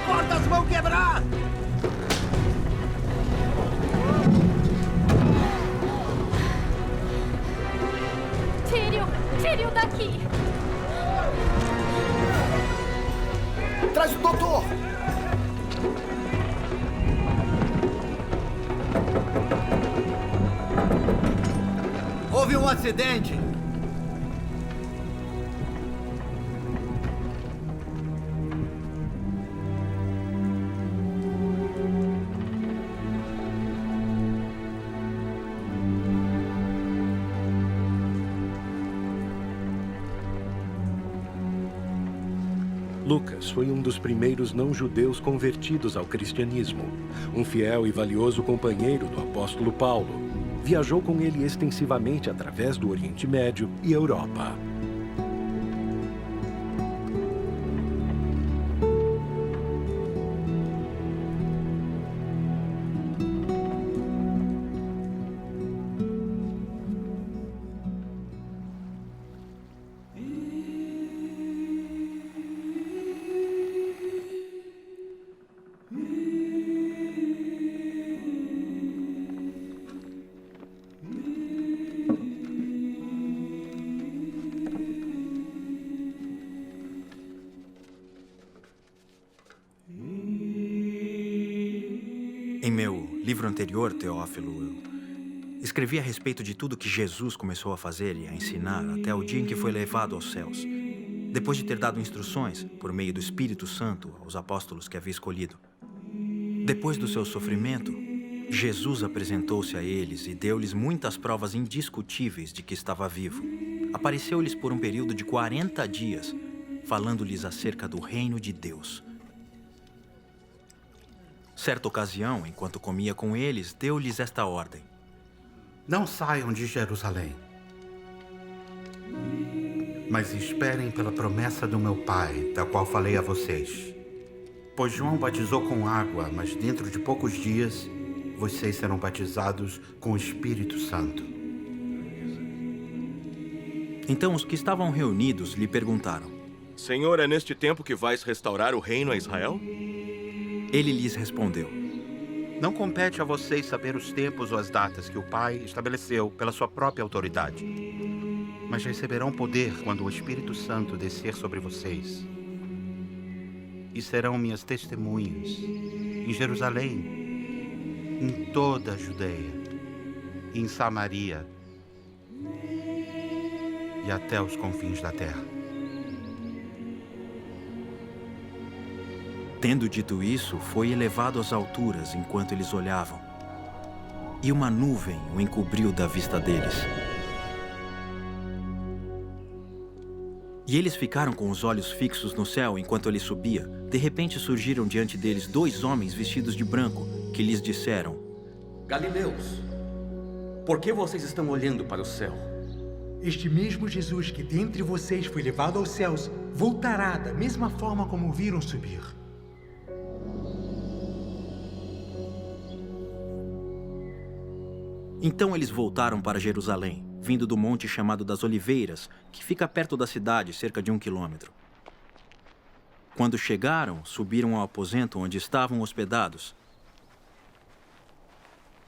cordas vão quebrar! Tire-o daqui! Traz o doutor! Houve um acidente! Lucas foi um dos primeiros não-judeus convertidos ao cristianismo. Um fiel e valioso companheiro do apóstolo Paulo. Viajou com ele extensivamente através do Oriente Médio e Europa. Em meu livro anterior, Teófilo, eu escrevi a respeito de tudo que Jesus começou a fazer e a ensinar até o dia em que foi levado aos céus, depois de ter dado instruções, por meio do Espírito Santo, aos apóstolos que havia escolhido. Depois do seu sofrimento, Jesus apresentou-se a eles e deu-lhes muitas provas indiscutíveis de que estava vivo. Apareceu-lhes por um período de 40 dias, falando-lhes acerca do reino de Deus. Certa ocasião, enquanto comia com eles, deu-lhes esta ordem: Não saiam de Jerusalém, mas esperem pela promessa do meu Pai, da qual falei a vocês. Pois João batizou com água, mas dentro de poucos dias, vocês serão batizados com o Espírito Santo. Então os que estavam reunidos lhe perguntaram: Senhor, é neste tempo que vais restaurar o reino a Israel? Ele lhes respondeu: Não compete a vocês saber os tempos ou as datas que o Pai estabeleceu pela sua própria autoridade. Mas receberão poder quando o Espírito Santo descer sobre vocês. E serão minhas testemunhas em Jerusalém, em toda a Judeia, em Samaria e até os confins da terra. Tendo dito isso, foi elevado às alturas enquanto eles olhavam, e uma nuvem o encobriu da vista deles. E eles ficaram com os olhos fixos no céu enquanto ele subia. De repente surgiram diante deles 2 homens vestidos de branco, que lhes disseram: Galileus, por que vocês estão olhando para o céu? Este mesmo Jesus que dentre vocês foi levado aos céus, voltará da mesma forma como o viram subir. Então eles voltaram para Jerusalém, vindo do monte chamado das Oliveiras, que fica perto da cidade, cerca de 1 quilômetro. Quando chegaram, subiram ao aposento onde estavam hospedados.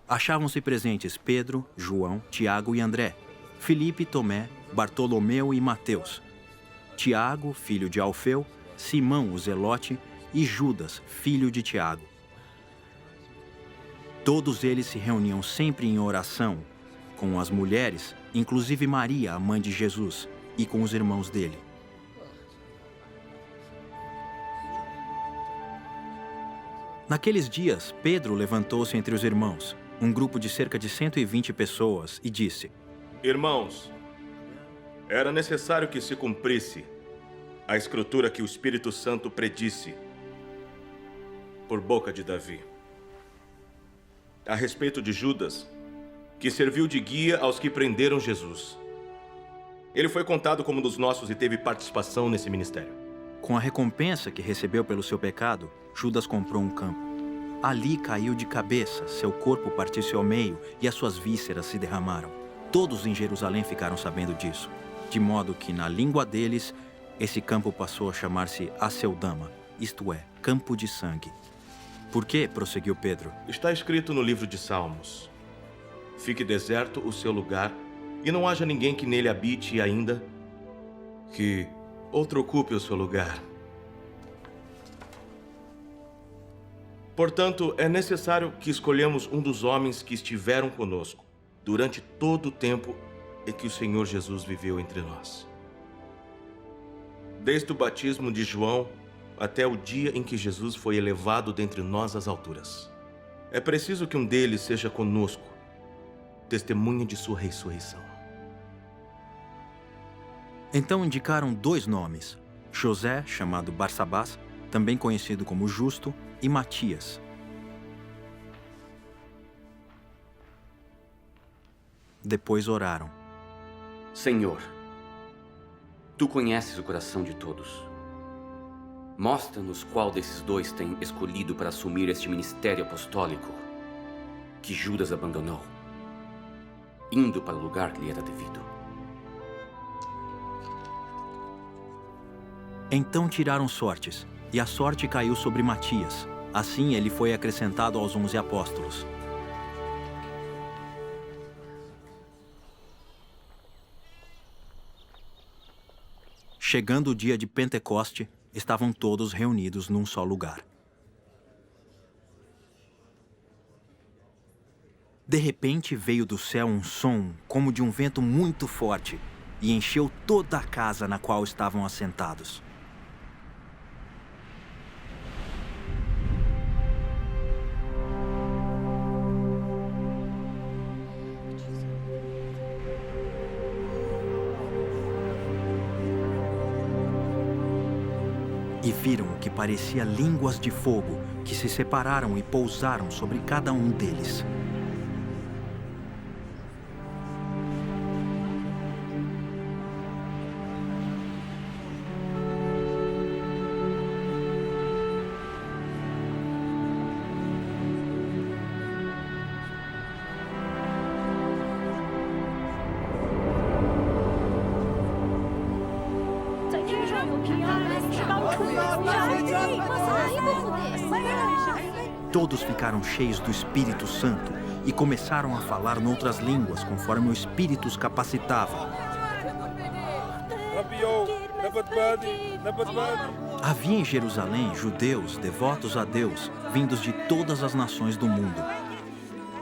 Achavam-se presentes Pedro, João, Tiago e André, Filipe, Tomé, Bartolomeu e Mateus, Tiago, filho de Alfeu, Simão, o Zelote, e Judas, filho de Tiago. Todos eles se reuniam sempre em oração, com as mulheres, inclusive Maria, a mãe de Jesus, e com os irmãos dele. Naqueles dias, Pedro levantou-se entre os irmãos, um grupo de cerca de 120 pessoas, e disse: Irmãos, era necessário que se cumprisse a escritura que o Espírito Santo predisse por boca de Davi, a respeito de Judas, que serviu de guia aos que prenderam Jesus. Ele foi contado como um dos nossos e teve participação nesse ministério. Com a recompensa que recebeu pelo seu pecado, Judas comprou um campo. Ali caiu de cabeça, seu corpo partiu-se ao meio e as suas vísceras se derramaram. Todos em Jerusalém ficaram sabendo disso, de modo que, na língua deles, esse campo passou a chamar-se Aceldama, isto é, campo de sangue. Por quê? Prosseguiu Pedro. Está escrito no livro de Salmos: fique deserto o seu lugar, e não haja ninguém que nele habite, e ainda que outro ocupe o seu lugar. Portanto, é necessário que escolhamos um dos homens que estiveram conosco durante todo o tempo em que o Senhor Jesus viveu entre nós. Desde o batismo de João até o dia em que Jesus foi elevado dentre nós às alturas. É preciso que um deles seja conosco, testemunha de sua ressurreição. Então indicaram 2 nomes: José, chamado Barsabás, também conhecido como Justo, e Matias. Depois oraram. Senhor, Tu conheces o coração de todos. Mostra-nos qual desses 2 tem escolhido para assumir este ministério apostólico que Judas abandonou, indo para o lugar que lhe era devido. Então tiraram sortes, e a sorte caiu sobre Matias. Assim ele foi acrescentado aos 11 apóstolos. Chegando o dia de Pentecoste, estavam todos reunidos num só lugar. De repente veio do céu um som como de um vento muito forte e encheu toda a casa na qual estavam assentados. E viram o que parecia línguas de fogo, que se separaram e pousaram sobre cada um deles. Todos ficaram cheios do Espírito Santo e começaram a falar noutras línguas, conforme o Espírito os capacitava. Havia em Jerusalém judeus devotos a Deus, vindos de todas as nações do mundo.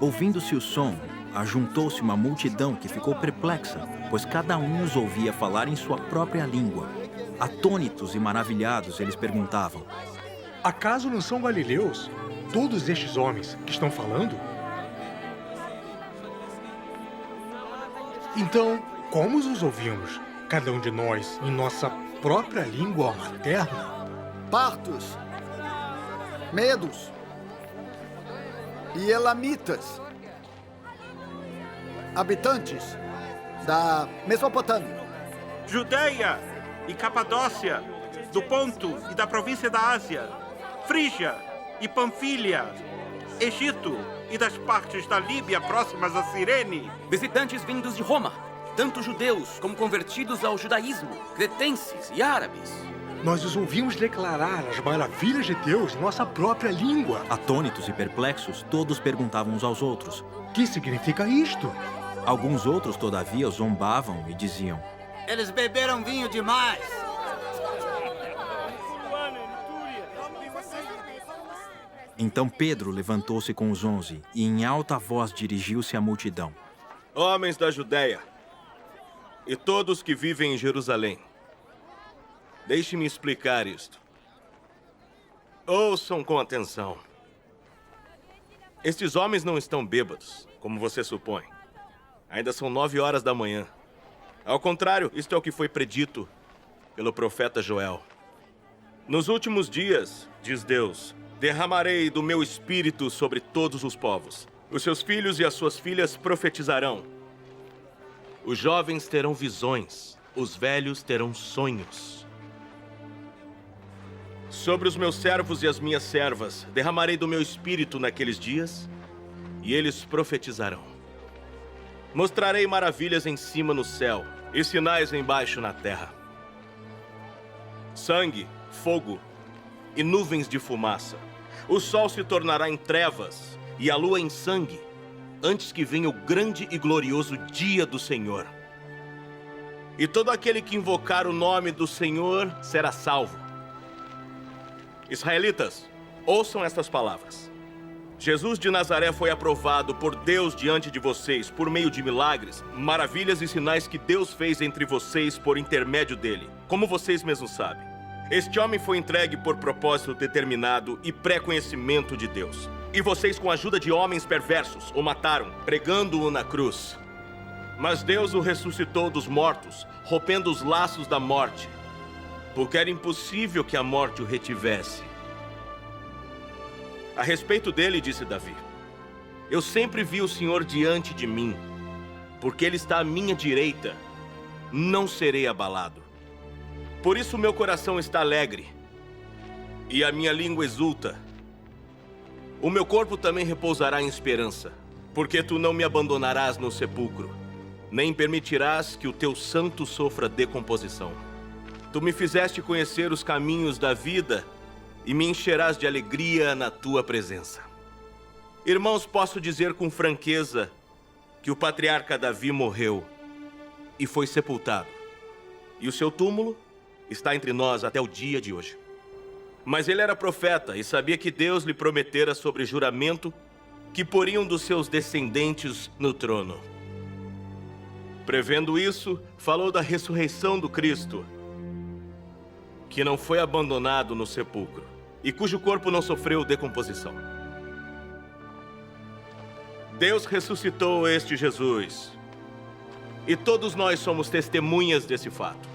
Ouvindo-se o som, ajuntou-se uma multidão que ficou perplexa, pois cada um os ouvia falar em sua própria língua. Atônitos e maravilhados, eles perguntavam: Acaso não são galileus todos estes homens que estão falando? Então, como os ouvimos, cada um de nós, em nossa própria língua materna? Partos, medos e elamitas, habitantes da Mesopotâmia, Judeia e Capadócia, do Ponto e da província da Ásia, Frígia e Panfilha, Egito e das partes da Líbia próximas a Cirene. Visitantes vindos de Roma, tanto judeus como convertidos ao judaísmo, cretenses e árabes. Nós os ouvimos declarar as maravilhas de Deus em nossa própria língua. Atônitos e perplexos, todos perguntavam uns aos outros: Que significa isto? Alguns outros, todavia, zombavam e diziam: Eles beberam vinho demais. Então Pedro levantou-se com os 11 e em alta voz dirigiu-se à multidão. Homens da Judéia e todos que vivem em Jerusalém, deixe-me explicar isto. Ouçam com atenção. Estes homens não estão bêbados, como você supõe. Ainda são 9 horas da manhã. Ao contrário, isto é o que foi predito pelo profeta Joel. Nos últimos dias, diz Deus, derramarei do meu espírito sobre todos os povos. Os seus filhos e as suas filhas profetizarão. Os jovens terão visões, os velhos terão sonhos. Sobre os meus servos e as minhas servas, derramarei do meu espírito naqueles dias, e eles profetizarão. Mostrarei maravilhas em cima no céu e sinais embaixo na terra: sangue, fogo e nuvens de fumaça. O sol se tornará em trevas e a lua em sangue, antes que venha o grande e glorioso dia do Senhor. E todo aquele que invocar o nome do Senhor será salvo. Israelitas, ouçam estas palavras. Jesus de Nazaré foi aprovado por Deus diante de vocês por meio de milagres, maravilhas e sinais que Deus fez entre vocês por intermédio dele, como vocês mesmos sabem. Este homem foi entregue por propósito determinado e pré-conhecimento de Deus. E vocês, com a ajuda de homens perversos, o mataram, pregando-o na cruz. Mas Deus o ressuscitou dos mortos, rompendo os laços da morte, porque era impossível que a morte o retivesse. A respeito dele, disse Davi, eu sempre vi o Senhor diante de mim, porque ele está à minha direita, não serei abalado. Por isso meu coração está alegre, e a minha língua exulta. O meu corpo também repousará em esperança, porque tu não me abandonarás no sepulcro, nem permitirás que o teu santo sofra decomposição. Tu me fizeste conhecer os caminhos da vida, e me encherás de alegria na tua presença. Irmãos, posso dizer com franqueza que o patriarca Davi morreu e foi sepultado, e o seu túmulo está entre nós até o dia de hoje. Mas ele era profeta e sabia que Deus lhe prometera sobre juramento que poria um dos seus descendentes no trono. Prevendo isso, falou da ressurreição do Cristo, que não foi abandonado no sepulcro e cujo corpo não sofreu decomposição. Deus ressuscitou este Jesus, e todos nós somos testemunhas desse fato.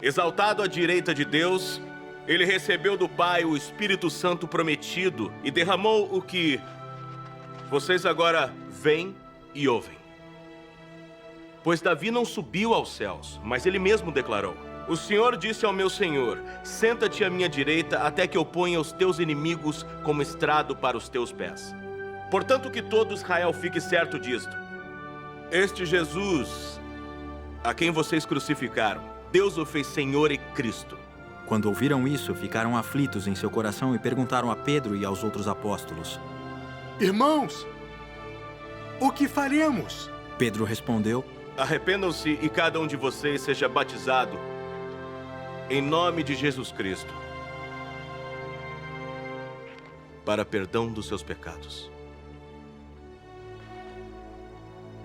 Exaltado à direita de Deus, ele recebeu do Pai o Espírito Santo prometido e derramou o que vocês agora veem e ouvem. Pois Davi não subiu aos céus, mas ele mesmo declarou: o Senhor disse ao meu Senhor, senta-te à minha direita até que eu ponha os teus inimigos como estrado para os teus pés. Portanto, que todo Israel fique certo disto. Este Jesus, a quem vocês crucificaram, Deus o fez Senhor e Cristo. Quando ouviram isso, ficaram aflitos em seu coração e perguntaram a Pedro e aos outros apóstolos: Irmãos, o que faremos? Pedro respondeu: arrependam-se e cada um de vocês seja batizado em nome de Jesus Cristo, para perdão dos seus pecados.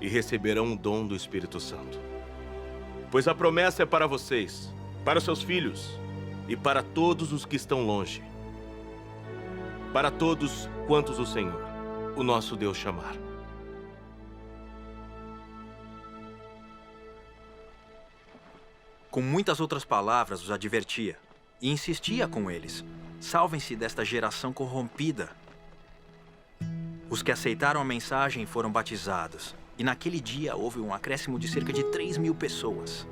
E receberão o dom do Espírito Santo. Pois a promessa é para vocês, para seus filhos e para todos os que estão longe, para todos quantos o Senhor, o nosso Deus, chamar. Com muitas outras palavras, os advertia e insistia com eles: salvem-se desta geração corrompida. Os que aceitaram a mensagem foram batizados, e naquele dia houve um acréscimo de cerca de 3.000 pessoas.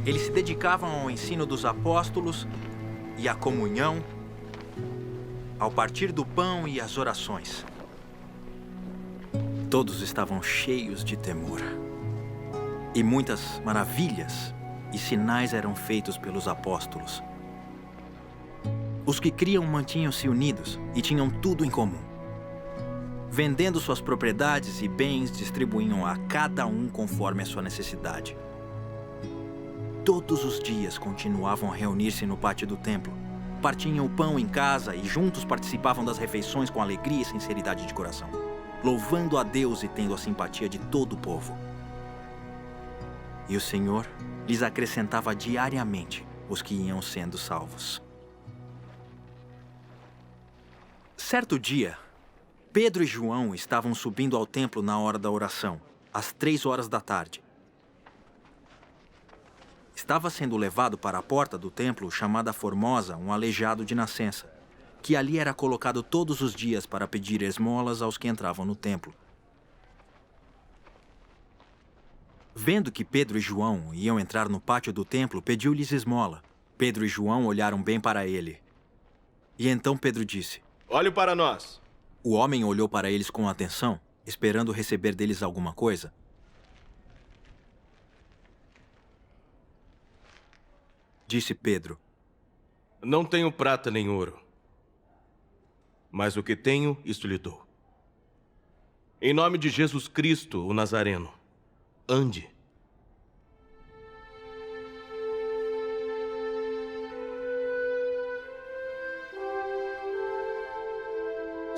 Eles se dedicavam ao ensino dos apóstolos e à comunhão, ao partir do pão e às orações. Todos estavam cheios de temor. E muitas maravilhas e sinais eram feitos pelos apóstolos. Os que criam mantinham-se unidos e tinham tudo em comum. Vendendo suas propriedades e bens, distribuíam a cada um conforme a sua necessidade. Todos os dias continuavam a reunir-se no pátio do templo. Partiam o pão em casa e juntos participavam das refeições com alegria e sinceridade de coração, louvando a Deus e tendo a simpatia de todo o povo. E o Senhor lhes acrescentava diariamente os que iam sendo salvos. Certo dia, Pedro e João estavam subindo ao templo na hora da oração, às 3 da tarde. Estava sendo levado para a porta do templo, chamada Formosa, um aleijado de nascença, que ali era colocado todos os dias para pedir esmolas aos que entravam no templo. Vendo que Pedro e João iam entrar no pátio do templo, pediu-lhes esmola. Pedro e João olharam bem para ele. E então Pedro disse: olhe para nós. O homem olhou para eles com atenção, esperando receber deles alguma coisa. Disse Pedro: Não tenho prata nem ouro, mas o que tenho, isto lhe dou. Em nome de Jesus Cristo, o Nazareno, ande.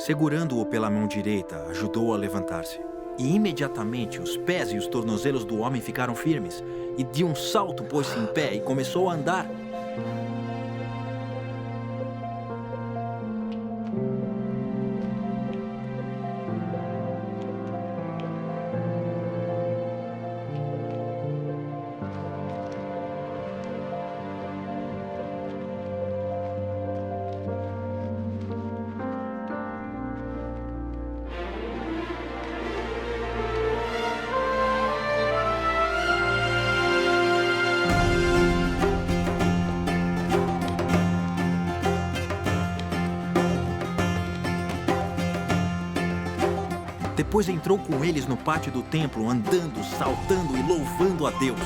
Segurando-o pela mão direita, ajudou-o a levantar-se. E imediatamente os pés e os tornozelos do homem ficaram firmes, e de um salto pôs-se em pé e começou a andar. Depois entrou com eles no pátio do templo, andando, saltando e louvando a Deus.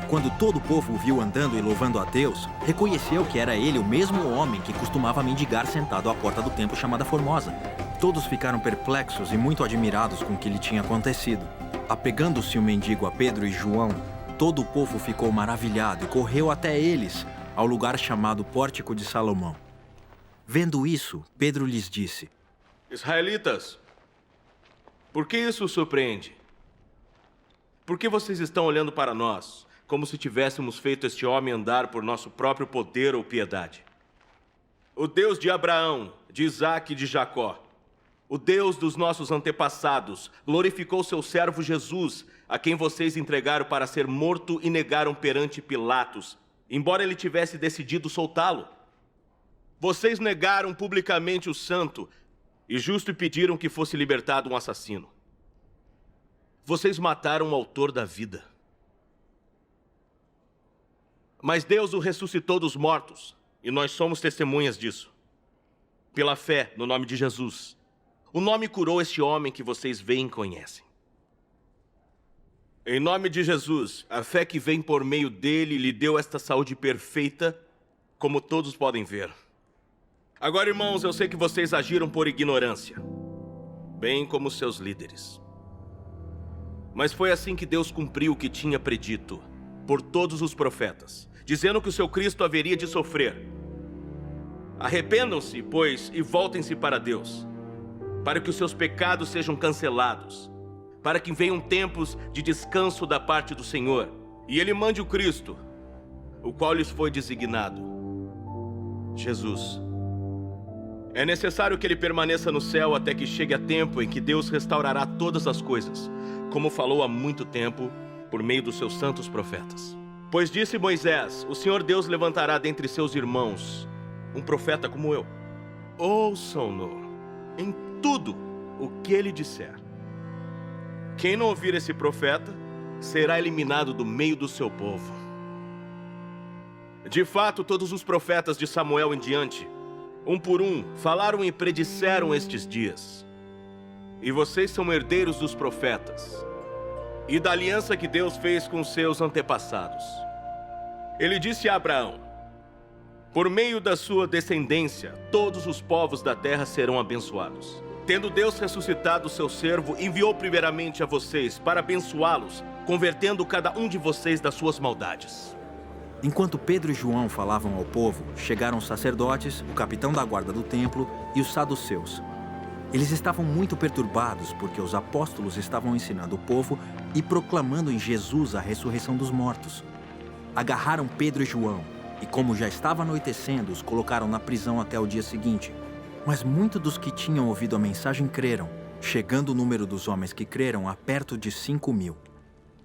Quando todo o povo o viu andando e louvando a Deus, reconheceu que era ele o mesmo homem que costumava mendigar sentado à porta do templo chamada Formosa. Todos ficaram perplexos e muito admirados com o que lhe tinha acontecido. Apegando-se o mendigo a Pedro e João, todo o povo ficou maravilhado e correu até eles, ao lugar chamado Pórtico de Salomão. Vendo isso, Pedro lhes disse: Israelitas, por que isso os surpreende? Por que vocês estão olhando para nós, como se tivéssemos feito este homem andar por nosso próprio poder ou piedade? O Deus de Abraão, de Isaque e de Jacó, o Deus dos nossos antepassados, glorificou seu servo Jesus, a quem vocês entregaram para ser morto e negaram perante Pilatos, embora ele tivesse decidido soltá-lo. Vocês negaram publicamente o santo e justo e pediram que fosse libertado um assassino. Vocês mataram o autor da vida. Mas Deus o ressuscitou dos mortos, e nós somos testemunhas disso. Pela fé no nome de Jesus, o nome curou este homem que vocês veem e conhecem. Em nome de Jesus, a fé que vem por meio dele lhe deu esta saúde perfeita, como todos podem ver. Agora, irmãos, eu sei que vocês agiram por ignorância, bem como seus líderes. Mas foi assim que Deus cumpriu o que tinha predito por todos os profetas, dizendo que o seu Cristo haveria de sofrer. Arrependam-se, pois, e voltem-se para Deus, para que os seus pecados sejam cancelados, para que venham tempos de descanso da parte do Senhor, e Ele mande o Cristo, o qual lhes foi designado, Jesus. É necessário que ele permaneça no céu até que chegue a tempo em que Deus restaurará todas as coisas, como falou há muito tempo por meio dos seus santos profetas. Pois disse Moisés: o Senhor Deus levantará dentre seus irmãos um profeta como eu. Ouçam-no em tudo o que ele disser. Quem não ouvir esse profeta será eliminado do meio do seu povo. De fato, todos os profetas de Samuel em diante, um por um, falaram e predisseram estes dias. E vocês são herdeiros dos profetas e da aliança que Deus fez com seus antepassados. Ele disse a Abraão: por meio da sua descendência, todos os povos da terra serão abençoados. Tendo Deus ressuscitado o seu servo, enviou primeiramente a vocês para abençoá-los, convertendo cada um de vocês das suas maldades. Enquanto Pedro e João falavam ao povo, chegaram os sacerdotes, o capitão da guarda do templo e os saduceus. Eles estavam muito perturbados porque os apóstolos estavam ensinando o povo e proclamando em Jesus a ressurreição dos mortos. Agarraram Pedro e João e, como já estava anoitecendo, os colocaram na prisão até o dia seguinte. Mas muitos dos que tinham ouvido a mensagem creram, chegando o número dos homens que creram a perto de 5.000.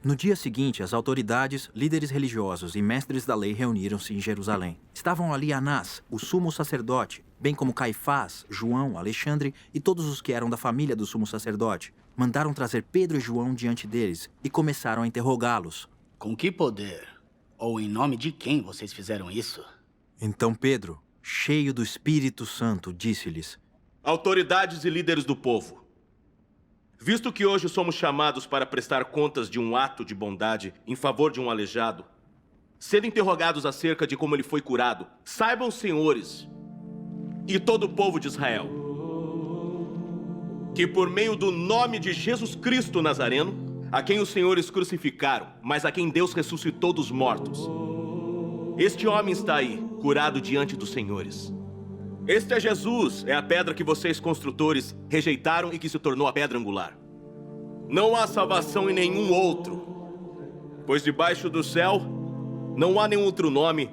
No dia seguinte, as autoridades, líderes religiosos e mestres da lei reuniram-se em Jerusalém. Estavam ali Anás, o sumo sacerdote, bem como Caifás, João, Alexandre e todos os que eram da família do sumo sacerdote. Mandaram trazer Pedro e João diante deles e começaram a interrogá-los. Com que poder? Ou em nome de quem vocês fizeram isso? Então Pedro, cheio do Espírito Santo, disse-lhes: autoridades e líderes do povo, visto que hoje somos chamados para prestar contas de um ato de bondade em favor de um aleijado, sendo interrogados acerca de como ele foi curado, saibam, senhores, e todo o povo de Israel, que por meio do nome de Jesus Cristo Nazareno, a quem os senhores crucificaram, mas a quem Deus ressuscitou dos mortos, este homem está aí, curado diante dos senhores. Este é Jesus, é a pedra que vocês construtores rejeitaram e que se tornou a pedra angular. Não há salvação em nenhum outro, pois debaixo do céu não há nenhum outro nome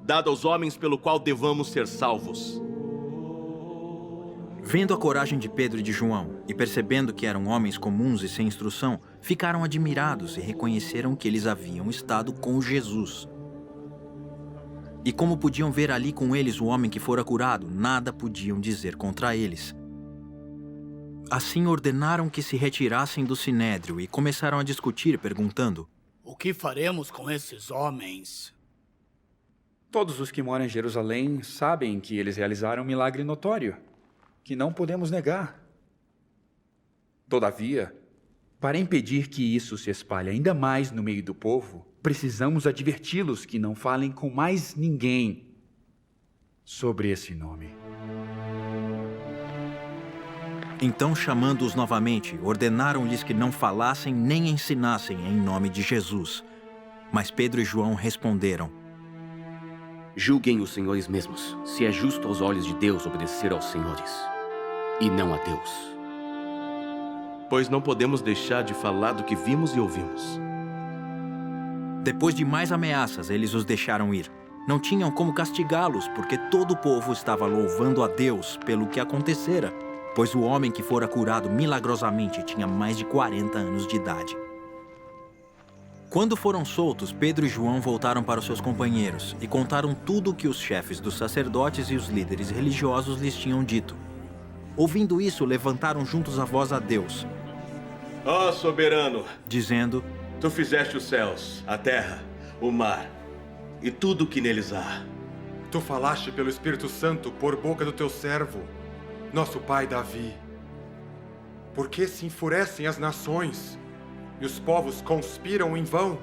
dado aos homens pelo qual devamos ser salvos. Vendo a coragem de Pedro e de João e percebendo que eram homens comuns e sem instrução, ficaram admirados e reconheceram que eles haviam estado com Jesus. E como podiam ver ali com eles o homem que fora curado, nada podiam dizer contra eles. Assim ordenaram que se retirassem do sinédrio e começaram a discutir, perguntando: O que faremos com esses homens? Todos os que moram em Jerusalém sabem que eles realizaram um milagre notório, que não podemos negar. Todavia, para impedir que isso se espalhe ainda mais no meio do povo, precisamos adverti-los que não falem com mais ninguém sobre esse nome. Então, chamando-os novamente, ordenaram-lhes que não falassem nem ensinassem em nome de Jesus. Mas Pedro e João responderam: Julguem os senhores mesmos, se é justo aos olhos de Deus obedecer aos senhores, e não a Deus. Pois não podemos deixar de falar do que vimos e ouvimos. Depois de mais ameaças, eles os deixaram ir. Não tinham como castigá-los, porque todo o povo estava louvando a Deus pelo que acontecera, pois o homem que fora curado milagrosamente tinha mais de 40 anos de idade. Quando foram soltos, Pedro e João voltaram para os seus companheiros e contaram tudo o que os chefes dos sacerdotes e os líderes religiosos lhes tinham dito. Ouvindo isso, levantaram juntos a voz a Deus, Ó soberano, dizendo: tu fizeste os céus, a terra, o mar e tudo o que neles há. Tu falaste pelo Espírito Santo por boca do teu servo, nosso pai Davi. Por que se enfurecem as nações e os povos conspiram em vão?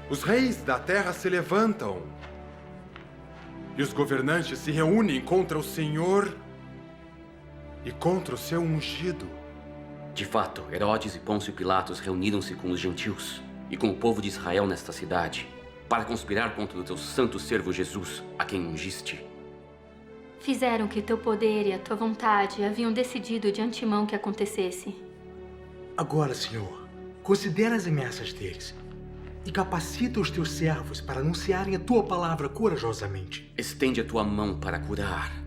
Os reis da terra se levantam e os governantes se reúnem contra o Senhor e contra o seu ungido. De fato, Herodes e Pôncio Pilatos reuniram-se com os gentios e com o povo de Israel nesta cidade para conspirar contra o teu santo servo Jesus, a quem ungiste. Fizeram que teu poder e a tua vontade haviam decidido de antemão que acontecesse. Agora, Senhor, considera as ameaças deles e capacita os teus servos para anunciarem a tua palavra corajosamente. Estende a tua mão para curar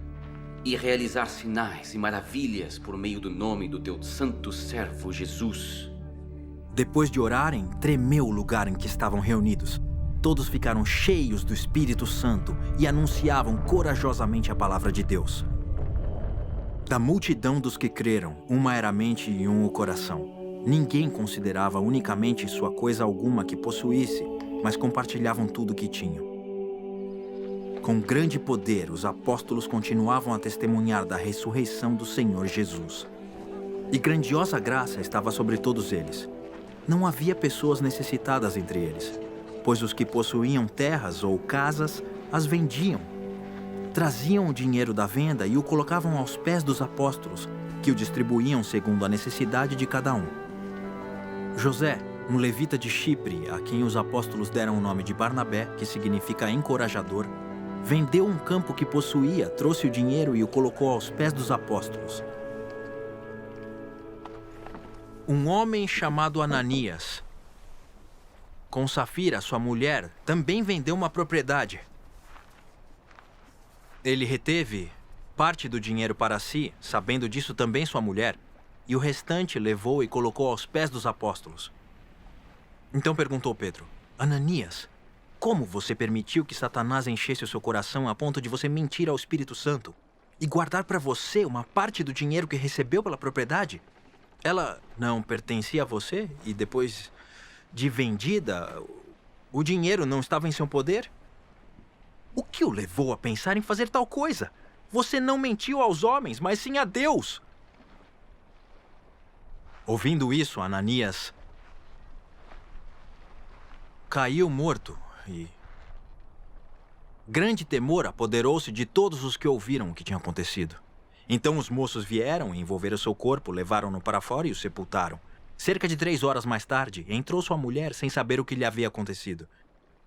e realizar sinais e maravilhas por meio do nome do teu santo servo Jesus. Depois de orarem, tremeu o lugar em que estavam reunidos. Todos ficaram cheios do Espírito Santo e anunciavam corajosamente a palavra de Deus. Da multidão dos que creram, uma era a mente e um o coração. Ninguém considerava unicamente sua coisa alguma que possuísse, mas compartilhavam tudo o que tinham. Com grande poder, os apóstolos continuavam a testemunhar da ressurreição do Senhor Jesus. E grandiosa graça estava sobre todos eles. Não havia pessoas necessitadas entre eles, pois os que possuíam terras ou casas as vendiam. Traziam o dinheiro da venda e o colocavam aos pés dos apóstolos, que o distribuíam segundo a necessidade de cada um. José, um levita de Chipre, a quem os apóstolos deram o nome de Barnabé, que significa encorajador, vendeu um campo que possuía, trouxe o dinheiro e o colocou aos pés dos apóstolos. Um homem chamado Ananias, com Safira, sua mulher, também vendeu uma propriedade. Ele reteve parte do dinheiro para si, sabendo disso também sua mulher, e o restante levou e colocou aos pés dos apóstolos. Então perguntou Pedro: Ananias, como você permitiu que Satanás enchesse o seu coração a ponto de você mentir ao Espírito Santo e guardar para você uma parte do dinheiro que recebeu pela propriedade? Ela não pertencia a você e depois de vendida, o dinheiro não estava em seu poder? O que o levou a pensar em fazer tal coisa? Você não mentiu aos homens, mas sim a Deus. Ouvindo isso, Ananias caiu morto e grande temor apoderou-se de todos os que ouviram o que tinha acontecido. Então os moços vieram e envolveram seu corpo, levaram-no para fora e o sepultaram. Cerca de 3 horas mais tarde, entrou sua mulher sem saber o que lhe havia acontecido.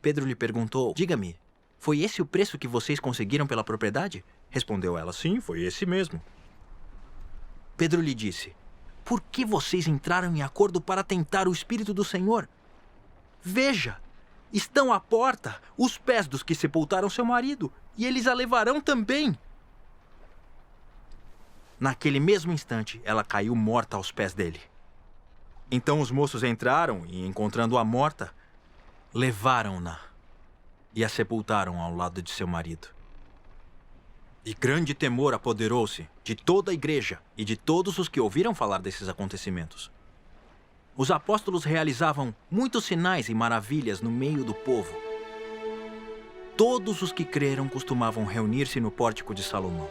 Pedro lhe perguntou: diga-me, foi esse o preço que vocês conseguiram pela propriedade? Respondeu ela: sim, foi esse mesmo. Pedro lhe disse: por que vocês entraram em acordo para tentar o Espírito do Senhor? Veja, estão à porta os pés dos que sepultaram seu marido, e eles a levarão também. Naquele mesmo instante, ela caiu morta aos pés dele. Então os moços entraram e, encontrando-a morta, levaram-na e a sepultaram ao lado de seu marido. E grande temor apoderou-se de toda a igreja e de todos os que ouviram falar desses acontecimentos. Os apóstolos realizavam muitos sinais e maravilhas no meio do povo. Todos os que creram costumavam reunir-se no pórtico de Salomão.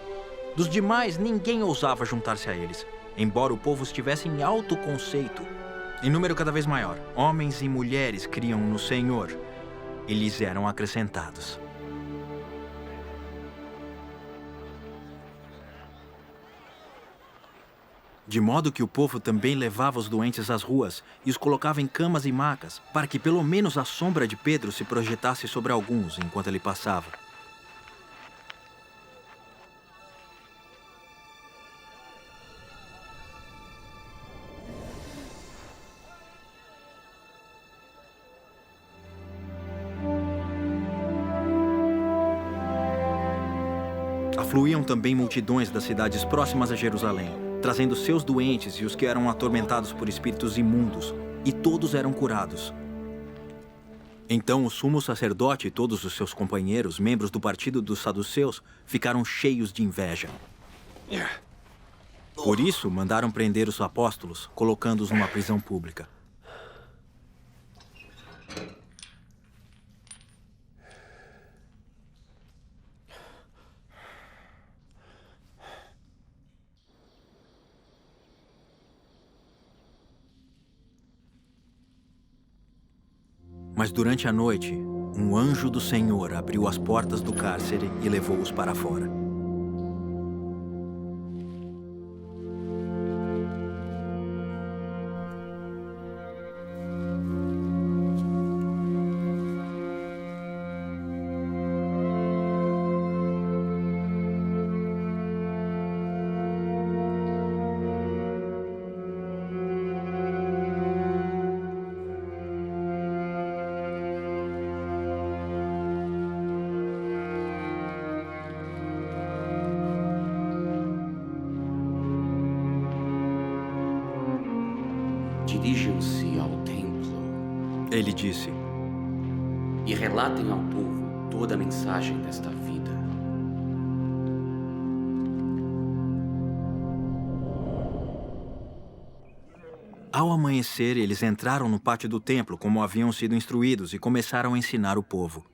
Dos demais, ninguém ousava juntar-se a eles, embora o povo estivesse em alto conceito. Em número cada vez maior, homens e mulheres criam no Senhor e lhes eram acrescentados. De modo que o povo também levava os doentes às ruas e os colocava em camas e macas, para que pelo menos a sombra de Pedro se projetasse sobre alguns enquanto ele passava. Afluíam também multidões das cidades próximas a Jerusalém, trazendo seus doentes e os que eram atormentados por espíritos imundos, e todos eram curados. Então o sumo sacerdote e todos os seus companheiros, membros do partido dos saduceus, ficaram cheios de inveja. Por isso, mandaram prender os apóstolos, colocando-os numa prisão pública. Mas durante a noite, um anjo do Senhor abriu as portas do cárcere e levou-os para fora. Dirijam-se ao templo. Ele disse: e relatem ao povo toda a mensagem desta vida. Ao amanhecer, eles entraram no pátio do templo como haviam sido instruídos e começaram a ensinar o povo.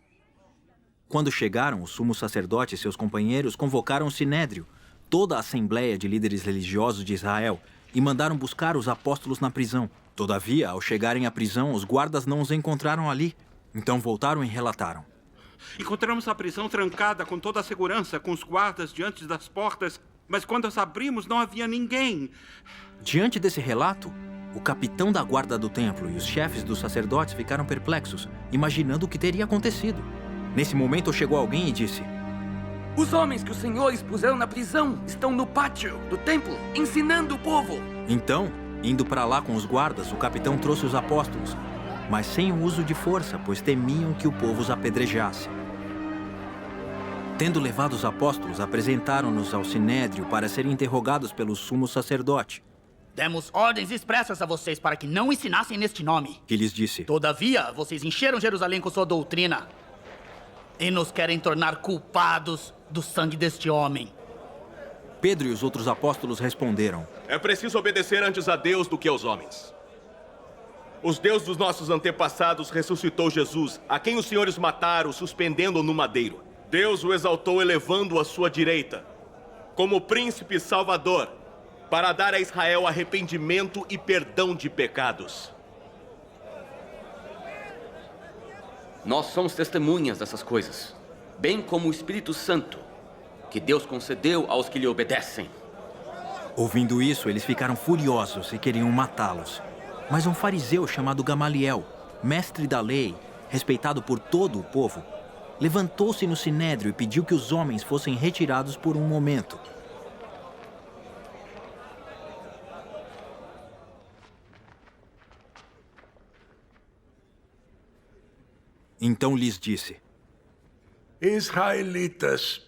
Quando chegaram, o sumo sacerdote e seus companheiros convocaram o sinédrio, toda a assembleia de líderes religiosos de Israel, e mandaram buscar os apóstolos na prisão. Todavia, ao chegarem à prisão, os guardas não os encontraram ali. Então voltaram e relataram: encontramos a prisão trancada com toda a segurança, com os guardas diante das portas, mas quando as abrimos não havia ninguém. Diante desse relato, o capitão da guarda do templo e os chefes dos sacerdotes ficaram perplexos, imaginando o que teria acontecido. Nesse momento chegou alguém e disse: os homens que os senhores puseram na prisão estão no pátio do templo, ensinando o povo. Então, indo para lá com os guardas, o capitão trouxe os apóstolos, mas sem o uso de força, pois temiam que o povo os apedrejasse. Tendo levado os apóstolos, apresentaram-nos ao sinédrio para serem interrogados pelo sumo sacerdote. Demos ordens expressas a vocês para que não ensinassem neste nome. Que lhes disse: todavia, vocês encheram Jerusalém com sua doutrina e nos querem tornar culpados do sangue deste homem. Pedro e os outros apóstolos responderam: é preciso obedecer antes a Deus do que aos homens. Os Deus dos nossos antepassados ressuscitou Jesus, a quem os senhores mataram, suspendendo-o no madeiro. Deus o exaltou, elevando-o à sua direita, como príncipe salvador, para dar a Israel arrependimento e perdão de pecados. Nós somos testemunhas dessas coisas, bem como o Espírito Santo, que Deus concedeu aos que lhe obedecem. Ouvindo isso, eles ficaram furiosos e queriam matá-los. Mas um fariseu chamado Gamaliel, mestre da lei, respeitado por todo o povo, levantou-se no sinédrio e pediu que os homens fossem retirados por um momento. Então lhes disse: Israelitas,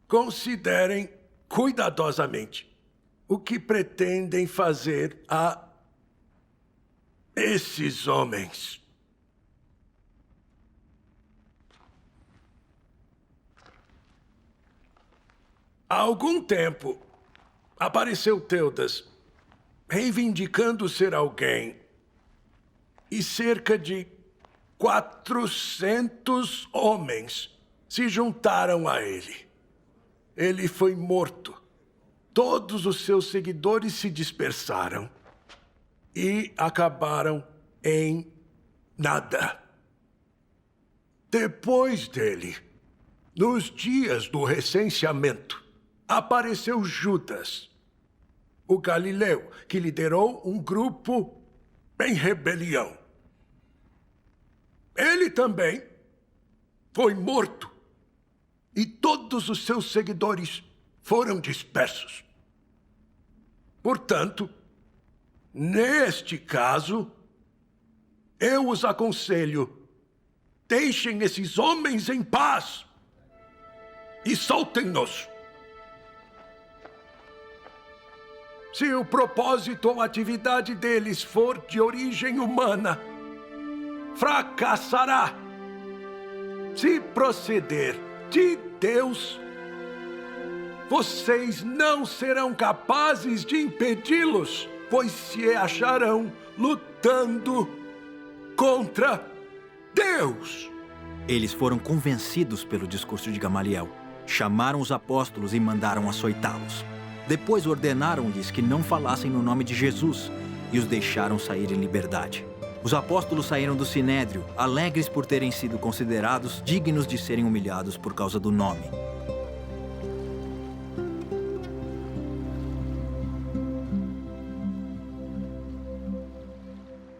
considerem cuidadosamente o que pretendem fazer a esses homens. Há algum tempo, apareceu Teudas, reivindicando ser alguém, e cerca de 400 homens se juntaram a ele. Ele foi morto. Todos os seus seguidores se dispersaram e acabaram em nada. Depois dele, nos dias do recenseamento, apareceu Judas, o galileu, que liderou um grupo em rebelião. Ele também foi morto e todos os seus seguidores foram dispersos. Portanto, neste caso, eu os aconselho, deixem esses homens em paz e soltem-nos. Se o propósito ou atividade deles for de origem humana, fracassará. Se proceder de Deus, vocês não serão capazes de impedi-los, pois se acharão lutando contra Deus. Eles foram convencidos pelo discurso de Gamaliel. Chamaram os apóstolos e mandaram açoitá-los. Depois ordenaram-lhes que não falassem no nome de Jesus e os deixaram sair em liberdade. Os apóstolos saíram do sinédrio, alegres por terem sido considerados dignos de serem humilhados por causa do nome.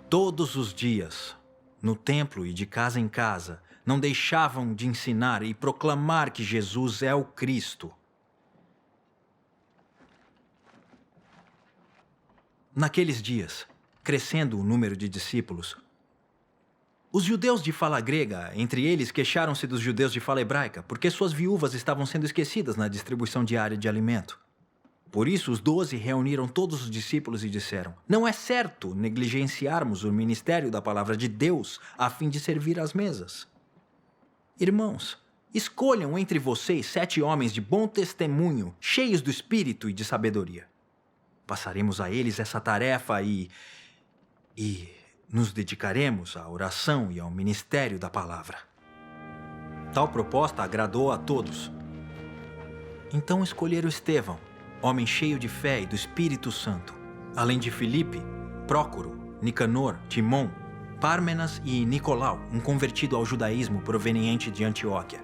Todos os dias, no templo e de casa em casa, não deixavam de ensinar e proclamar que Jesus é o Cristo. Naqueles dias, crescendo o número de discípulos, os judeus de fala grega, entre eles, queixaram-se dos judeus de fala hebraica, porque suas viúvas estavam sendo esquecidas na distribuição diária de alimento. Por isso, os 12 reuniram todos os discípulos e disseram: não é certo negligenciarmos o ministério da palavra de Deus a fim de servir às mesas. Irmãos, escolham entre vocês 7 homens de bom testemunho, cheios do espírito e de sabedoria. Passaremos a eles essa tarefa e nos dedicaremos à oração e ao ministério da palavra. Tal proposta agradou a todos. Então escolheram Estevão, homem cheio de fé e do Espírito Santo, além de Filipe, Prócoro, Nicanor, Timon, Pármenas e Nicolau, um convertido ao judaísmo proveniente de Antioquia.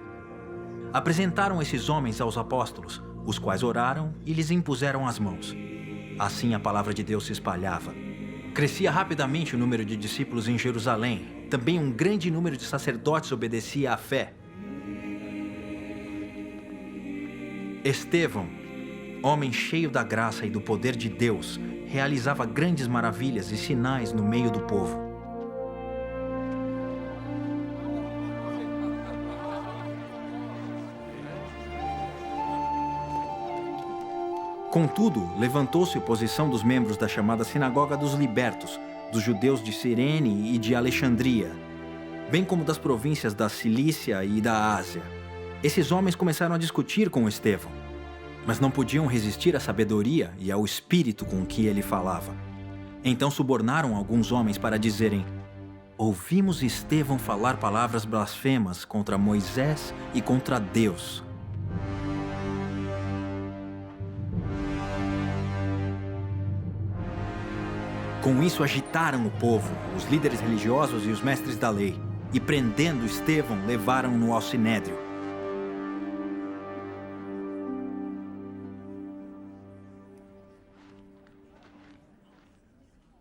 Apresentaram esses homens aos apóstolos, os quais oraram e lhes impuseram as mãos. Assim a palavra de Deus se espalhava. Crescia rapidamente o número de discípulos em Jerusalém. Também um grande número de sacerdotes obedecia à fé. Estevão, homem cheio da graça e do poder de Deus, realizava grandes maravilhas e sinais no meio do povo. Contudo, levantou-se oposição dos membros da chamada Sinagoga dos Libertos, dos judeus de Cirene e de Alexandria, bem como das províncias da Cilícia e da Ásia. Esses homens começaram a discutir com Estevão, mas não podiam resistir à sabedoria e ao espírito com que ele falava. Então subornaram alguns homens para dizerem: ouvimos Estevão falar palavras blasfemas contra Moisés e contra Deus. Com isso, agitaram o povo, os líderes religiosos e os mestres da lei, e prendendo Estevão, levaram-no ao sinédrio.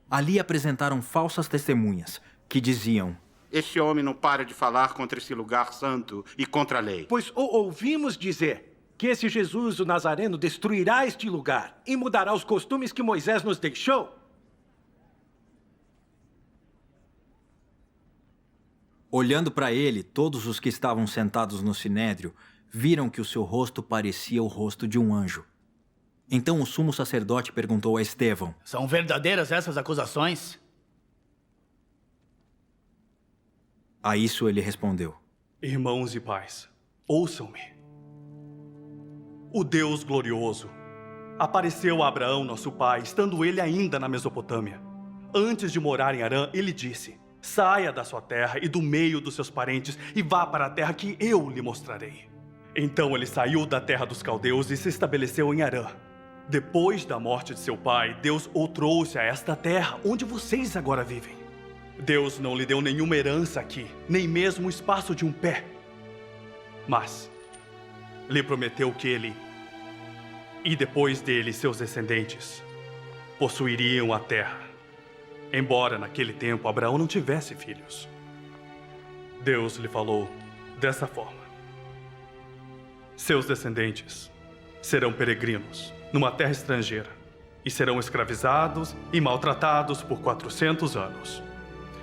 Ali apresentaram falsas testemunhas, que diziam: Este homem não para de falar contra esse lugar santo e contra a lei. Pois o ouvimos dizer que esse Jesus, o Nazareno, destruirá este lugar e mudará os costumes que Moisés nos deixou. Olhando para ele, todos os que estavam sentados no sinédrio viram que o seu rosto parecia o rosto de um anjo. Então o sumo sacerdote perguntou a Estevão: São verdadeiras essas acusações? A isso ele respondeu: Irmãos e pais, ouçam-me. O Deus glorioso apareceu a Abraão, nosso pai, estando ele ainda na Mesopotâmia. Antes de morar em Harã, ele disse: Saia da sua terra e do meio dos seus parentes e vá para a terra que eu lhe mostrarei. Então ele saiu da terra dos caldeus e se estabeleceu em Harã. Depois da morte de seu pai, Deus o trouxe a esta terra onde vocês agora vivem. Deus não lhe deu nenhuma herança aqui, nem mesmo o espaço de um pé. Mas lhe prometeu que ele, e depois dele seus descendentes, possuiriam a terra. Embora naquele tempo Abraão não tivesse filhos. Deus lhe falou dessa forma: Seus descendentes serão peregrinos numa terra estrangeira e serão escravizados e maltratados por 400 anos.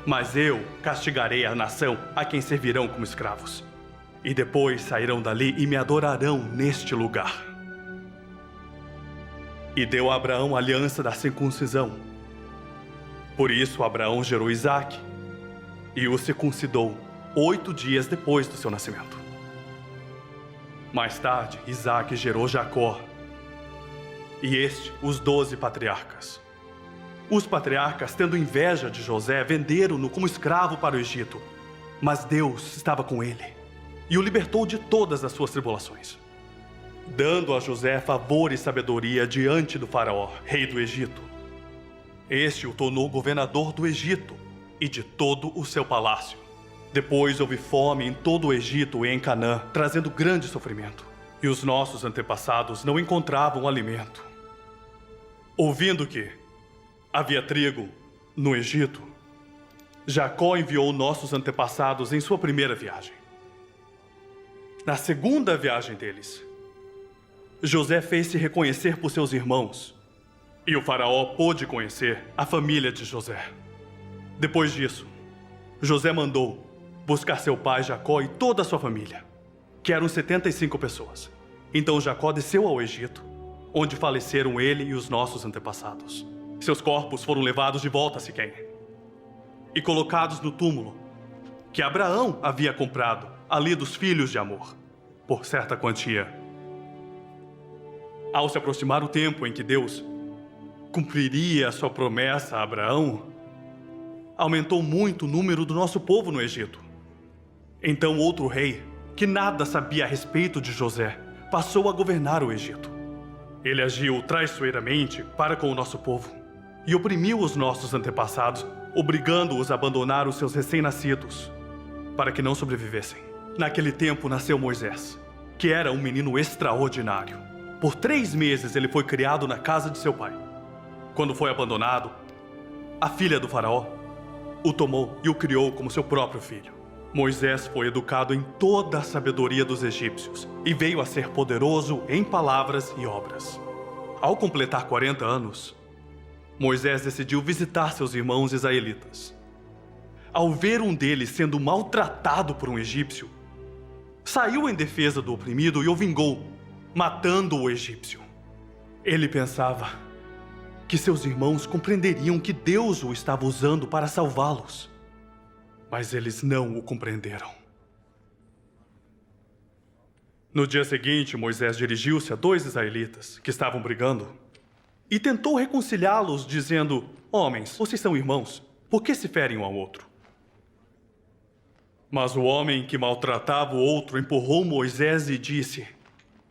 Mas eu castigarei a nação a quem servirão como escravos. E depois sairão dali e me adorarão neste lugar. E deu a Abraão a aliança da circuncisão. Por isso Abraão gerou Isaque e o circuncidou 8 dias depois do seu nascimento. Mais tarde, Isaque gerou Jacó e os 12 patriarcas. Os patriarcas, tendo inveja de José, venderam-no como escravo para o Egito. Mas Deus estava com ele e o libertou de todas as suas tribulações, dando a José favor e sabedoria diante do faraó, rei do Egito. Este o tornou governador do Egito e de todo o seu palácio. Depois houve fome em todo o Egito e em Canaã, trazendo grande sofrimento. E os nossos antepassados não encontravam alimento. Ouvindo que havia trigo no Egito, Jacó enviou nossos antepassados em sua primeira viagem. Na segunda viagem deles, José fez-se reconhecer por seus irmãos, e o faraó pôde conhecer a família de José. Depois disso, José mandou buscar seu pai Jacó e toda a sua família, que eram 75 pessoas. Então Jacó desceu ao Egito, onde faleceram ele e os nossos antepassados. Seus corpos foram levados de volta a Siquém e colocados no túmulo que Abraão havia comprado ali dos filhos de Amor, por certa quantia. Ao se aproximar o tempo em que Deus cumpriria a sua promessa a Abraão, aumentou muito o número do nosso povo no Egito. Então outro rei, que nada sabia a respeito de José, passou a governar o Egito. Ele agiu traiçoeiramente para com o nosso povo e oprimiu os nossos antepassados, obrigando-os a abandonar os seus recém-nascidos, para que não sobrevivessem. Naquele tempo nasceu Moisés, que era um menino extraordinário. Por 3 meses ele foi criado na casa de seu pai. Quando foi abandonado, a filha do faraó o tomou e o criou como seu próprio filho. Moisés foi educado em toda a sabedoria dos egípcios e veio a ser poderoso em palavras e obras. Ao completar 40 anos, Moisés decidiu visitar seus irmãos israelitas. Ao ver um deles sendo maltratado por um egípcio, saiu em defesa do oprimido e o vingou, matando o egípcio. Ele pensava que seus irmãos compreenderiam que Deus o estava usando para salvá-los. Mas eles não o compreenderam. No dia seguinte, Moisés dirigiu-se a 2 israelitas que estavam brigando e tentou reconciliá-los, dizendo: Homens, vocês são irmãos, por que se ferem um ao outro? Mas o homem que maltratava o outro empurrou Moisés e disse: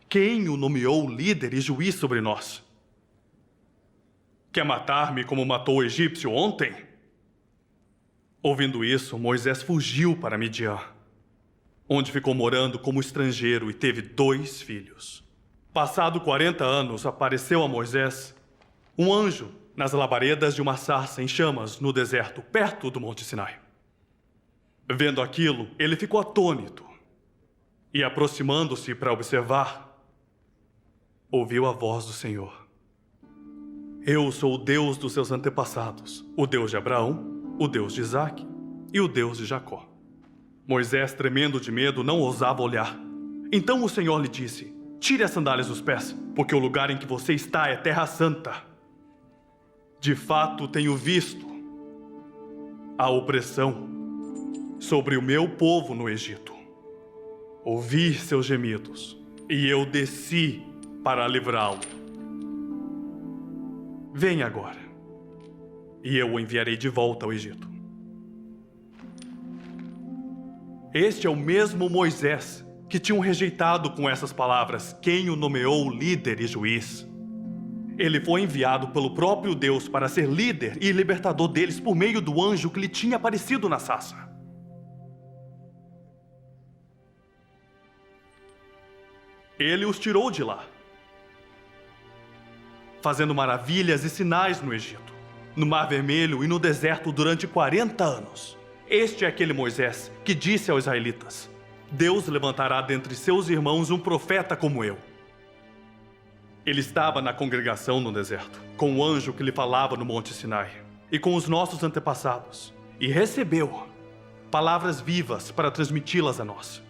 Quem o nomeou líder e juiz sobre nós? Quer matar-me como matou o egípcio ontem? Ouvindo isso, Moisés fugiu para Midian, onde ficou morando como estrangeiro e teve 2 filhos. Passado 40 anos, apareceu a Moisés um anjo nas labaredas de uma sarça em chamas no deserto, perto do Monte Sinai. Vendo aquilo, ele ficou atônito e, aproximando-se para observar, ouviu a voz do Senhor. Eu sou o Deus dos seus antepassados, o Deus de Abraão, o Deus de Isaque e o Deus de Jacó. Moisés, tremendo de medo, não ousava olhar. Então o Senhor lhe disse: tire as sandálias dos pés, porque o lugar em que você está é terra santa. De fato, tenho visto a opressão sobre o meu povo no Egito. Ouvi seus gemidos, e eu desci para livrá-lo. Venha agora, e eu o enviarei de volta ao Egito. Este é o mesmo Moisés que tinham rejeitado com essas palavras quem o nomeou líder e juiz. Ele foi enviado pelo próprio Deus para ser líder e libertador deles por meio do anjo que lhe tinha aparecido na sarça. Ele os tirou de lá, fazendo maravilhas e sinais no Egito, no Mar Vermelho e no deserto durante 40 anos. Este é aquele Moisés que disse aos israelitas: Deus levantará dentre seus irmãos um profeta como eu. Ele estava na congregação no deserto, com o anjo que lhe falava no Monte Sinai, e com os nossos antepassados, e recebeu palavras vivas para transmiti-las a nós.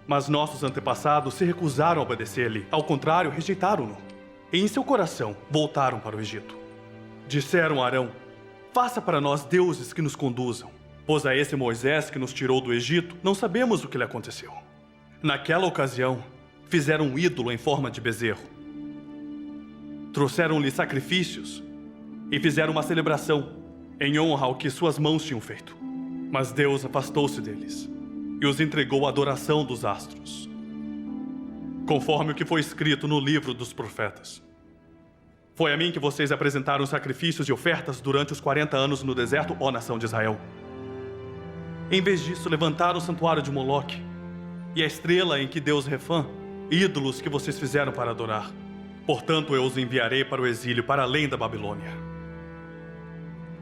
Mas nossos antepassados se recusaram a obedecer-lhe, ao contrário, rejeitaram-no. E em seu coração voltaram para o Egito. Disseram a Arão: faça para nós deuses que nos conduzam, pois a esse Moisés que nos tirou do Egito não sabemos o que lhe aconteceu. Naquela ocasião, fizeram um ídolo em forma de bezerro. Trouxeram-lhe sacrifícios e fizeram uma celebração em honra ao que suas mãos tinham feito. Mas Deus afastou-se deles e os entregou à adoração dos astros, conforme o que foi escrito no livro dos profetas. Foi a mim que vocês apresentaram sacrifícios e ofertas durante os 40 anos no deserto, ó nação de Israel. Em vez disso, levantaram o santuário de Moloque e a estrela em que Deus Refã, ídolos que vocês fizeram para adorar. Portanto, eu os enviarei para o exílio, para além da Babilônia.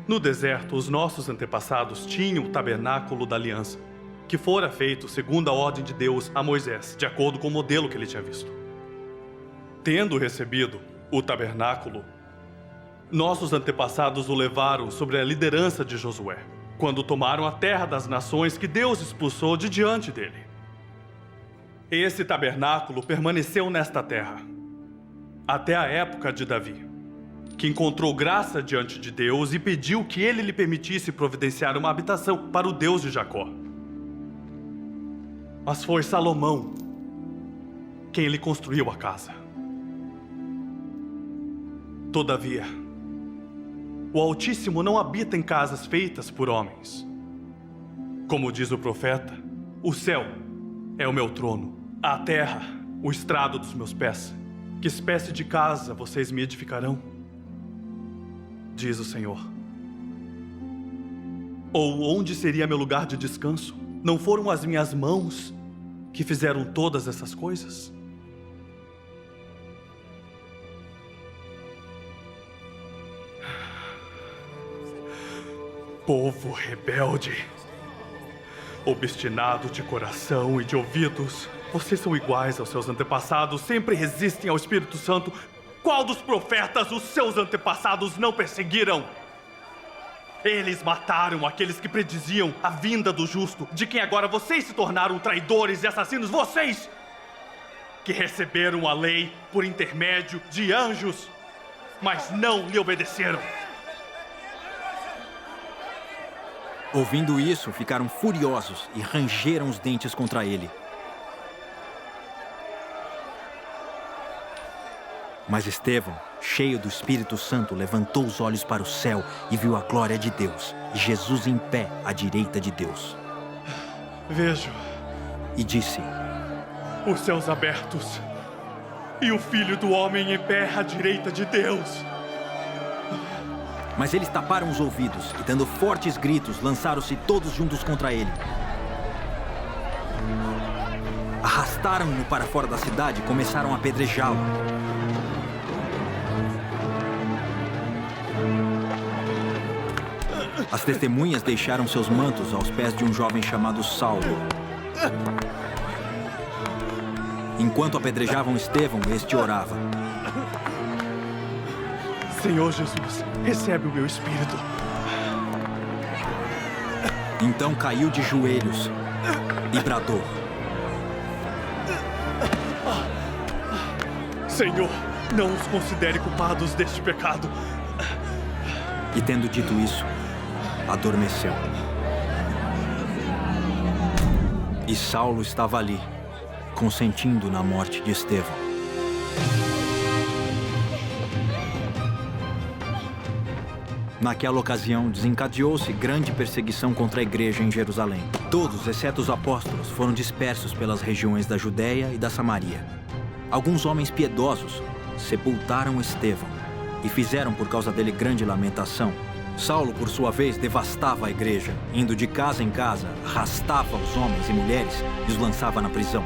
No deserto, os nossos antepassados tinham o tabernáculo da aliança, que fora feito segundo a ordem de Deus a Moisés, de acordo com o modelo que ele tinha visto. Tendo recebido o tabernáculo, nossos antepassados o levaram sobre a liderança de Josué, quando tomaram a terra das nações que Deus expulsou de diante dele. Esse tabernáculo permaneceu nesta terra até a época de Davi, que encontrou graça diante de Deus e pediu que ele lhe permitisse providenciar uma habitação para o Deus de Jacó. Mas foi Salomão quem lhe construiu a casa. Todavia, o Altíssimo não habita em casas feitas por homens. Como diz o profeta, o céu é o meu trono, a terra, o estrado dos meus pés. Que espécie de casa vocês me edificarão? Diz o Senhor. Ou onde seria meu lugar de descanso? Não foram as minhas mãos que fizeram todas essas coisas? Povo rebelde, obstinado de coração e de ouvidos, vocês são iguais aos seus antepassados, sempre resistem ao Espírito Santo. Qual dos profetas os seus antepassados não perseguiram? Eles mataram aqueles que prediziam a vinda do justo, de quem agora vocês se tornaram traidores e assassinos. Vocês que receberam a lei por intermédio de anjos, mas não lhe obedeceram. Ouvindo isso, ficaram furiosos e rangeram os dentes contra ele. Mas Estevão, cheio do Espírito Santo, levantou os olhos para o céu e viu a glória de Deus, e Jesus em pé à direita de Deus. Vejo. E disse: os céus abertos e o Filho do Homem em pé à direita de Deus. Mas eles taparam os ouvidos e, dando fortes gritos, lançaram-se todos juntos contra ele. Arrastaram-no para fora da cidade e começaram a apedrejá-lo. As testemunhas deixaram seus mantos aos pés de um jovem chamado Saulo. Enquanto apedrejavam Estevão, este orava: Senhor Jesus, recebe o meu espírito. Então caiu de joelhos e bradou: Senhor, não os considere culpados deste pecado. E tendo dito isso, adormeceu. E Saulo estava ali, consentindo na morte de Estevão. Naquela ocasião, desencadeou-se grande perseguição contra a igreja em Jerusalém. Todos, exceto os apóstolos, foram dispersos pelas regiões da Judéia e da Samaria. Alguns homens piedosos sepultaram Estevão e fizeram por causa dele grande lamentação. Saulo, por sua vez, devastava a igreja, indo de casa em casa, arrastava os homens e mulheres e os lançava na prisão.